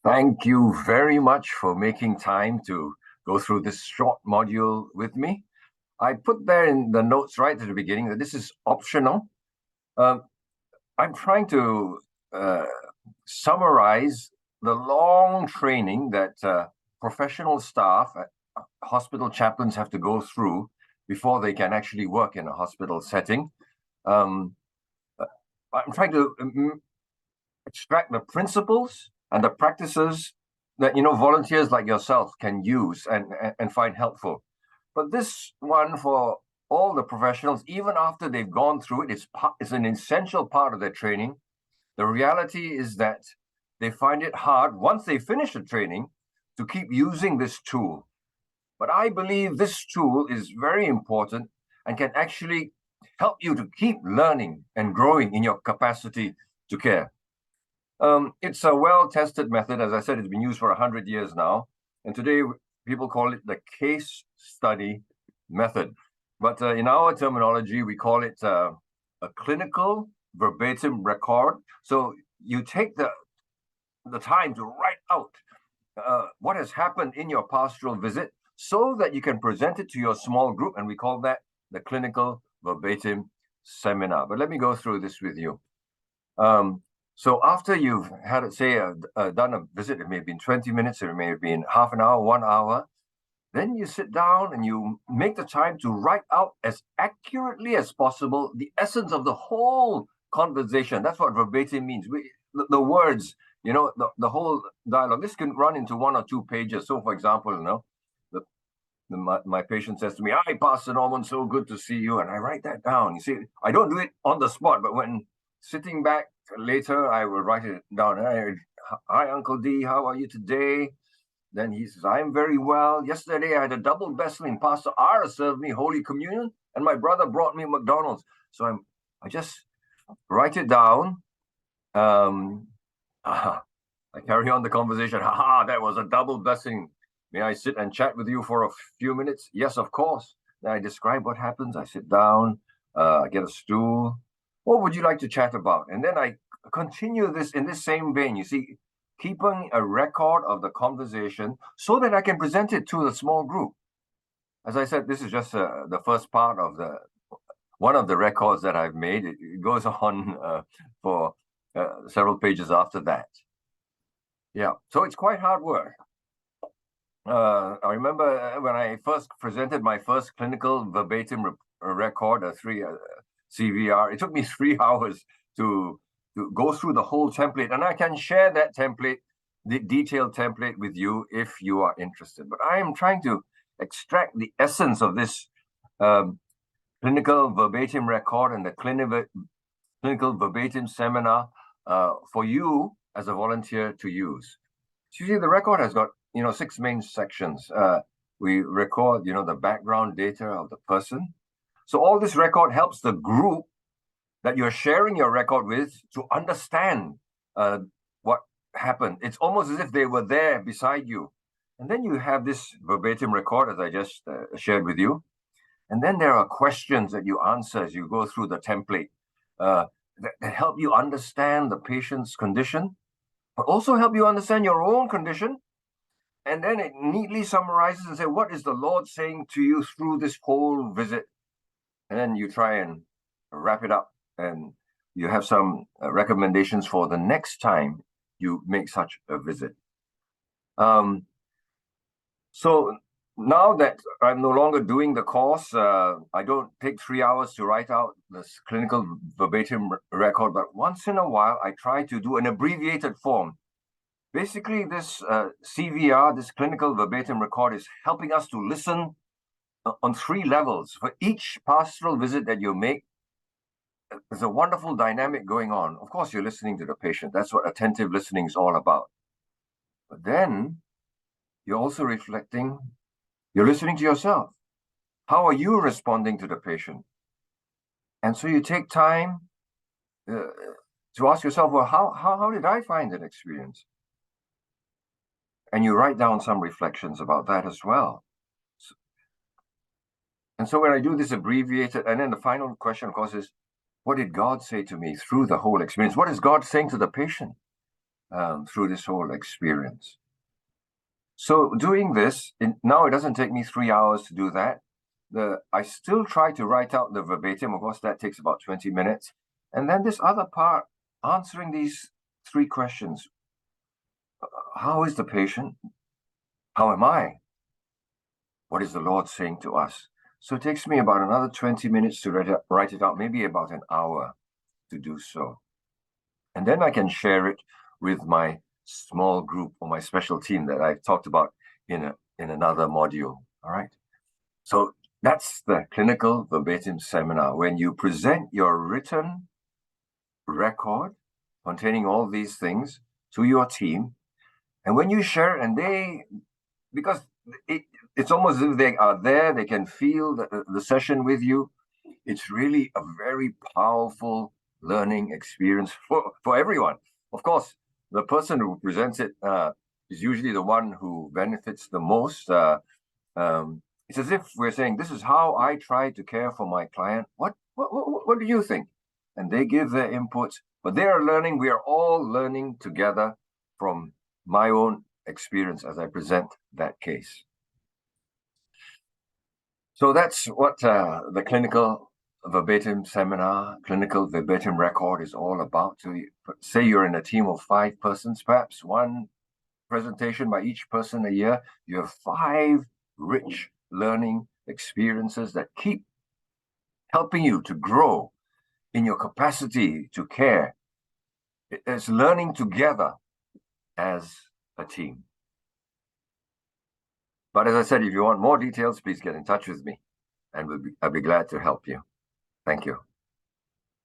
Thank you very much for making time to go through this short module with me. I put there in the notes right at the beginning that this is optional. Um, I'm trying to uh, summarize the long training that professional staff at hospital chaplains have to go through before they can actually work in a hospital setting. Um, I'm trying to extract the principles and the practices that volunteers like yourself can use and find helpful. But this one for all the professionals, even after they've gone through it's an essential part of their training. The reality is that they find it hard once they finish the training to keep using this tool. But I believe this tool is very important and can actually help you to keep learning and growing in your capacity to care. It's a well-tested method. As I said, it's been used for 100 years now. And today, people call it the case study method. But in our terminology, we call it a clinical verbatim record. So you take the time to write out what has happened in your pastoral visit so that you can present it to your small group. And we call that the clinical verbatim seminar. But let me go through this with you. So after you've had, say, done a visit, it may have been 20 minutes, it may have been half an hour, 1 hour, then you sit down and you make the time to write out as accurately as possible the essence of the whole conversation. That's what verbatim means. The words, the whole dialogue. This can run into 1 or 2 pages. So, for example, my patient says to me, "Hi, Pastor Norman, so good to see you." And I write that down. You see, I don't do it on the spot, but when sitting back later, I will write it down. Hi, Uncle D, how are you today? Then he says, "I'm very well. Yesterday, I had a double bestling. Pastor R served me Holy Communion, and my brother brought me McDonald's." So I just write it down. I carry on the conversation. That was a double blessing. May I sit and chat with you for a few minutes? Yes, of course. Then I describe what happens. I sit down, get a stool. What would you like to chat about? And then I continue this in this same vein. You see, keeping a record of the conversation so that I can present it to the small group. As I said, this is just the first part of one of the records that I've made. It goes on for several pages after that. Yeah, so it's quite hard work. I remember when I first presented my first clinical verbatim record, a CVR. It took me 3 hours to go through the whole template, and I can share that template, the detailed template, with you if you are interested. But I am trying to extract the essence of this clinical verbatim record and the clinical verbatim seminar for you as a volunteer to use. So you see, the record has got 6 main sections. We record the background data of the person. So all this record helps the group that you're sharing your record with to understand what happened. It's almost as if they were there beside you. And then you have this verbatim record, as I just shared with you. And then there are questions that you answer as you go through the template that help you understand the patient's condition, but also help you understand your own condition. And then it neatly summarizes and says, what is the Lord saying to you through this whole visit? And then you try and wrap it up, and you have some recommendations for the next time you make such a visit. So now that I'm no longer doing the course, I don't take 3 hours to write out this clinical verbatim record, but once in a while, I try to do an abbreviated form. Basically, this CVR, this clinical verbatim record, is helping us to listen on 3 levels. For each pastoral visit that you make, there's a wonderful dynamic going on. Of course, you're listening to the patient. That's what attentive listening is all about. But then you're also reflecting, you're listening to yourself. How are you responding to the patient? And so you take time to ask yourself, well, how did I find that experience? And you write down some reflections about that as well. And so when I do this abbreviated, and then the final question, of course, is, what did God say to me through the whole experience? What is God saying to the patient? through this whole experience. So doing this, now it doesn't take me 3 hours to do that. I still try to write out the verbatim. Of course, that takes about 20 minutes. And then this other part, answering these 3 questions. How is the patient? How am I? What is the Lord saying to us? So it takes me about another 20 minutes to write it out, maybe about an hour to do so. And then I can share it with my small group or my special team that I've talked about in another module. All right. So that's the clinical verbatim seminar. When you present your written record containing all these things to your team, and when you share, and because it's almost as if they are there, they can feel the session with you. It's really a very powerful learning experience for everyone. Of course, the person who presents it is usually the one who benefits the most. It's as if we're saying, "This is how I try to care for my client. What do you think?" And they give their inputs, but they are learning. We are all learning together from my own experience as I present that case. So that's what the clinical verbatim seminar, clinical verbatim record is all about. So say you're in a team of 5 persons, perhaps one presentation by each person a year. You have 5 rich learning experiences that keep helping you to grow in your capacity to care. It's learning together as a team. But as I said, if you want more details, please get in touch with me, and I'll be glad to help you. Thank you.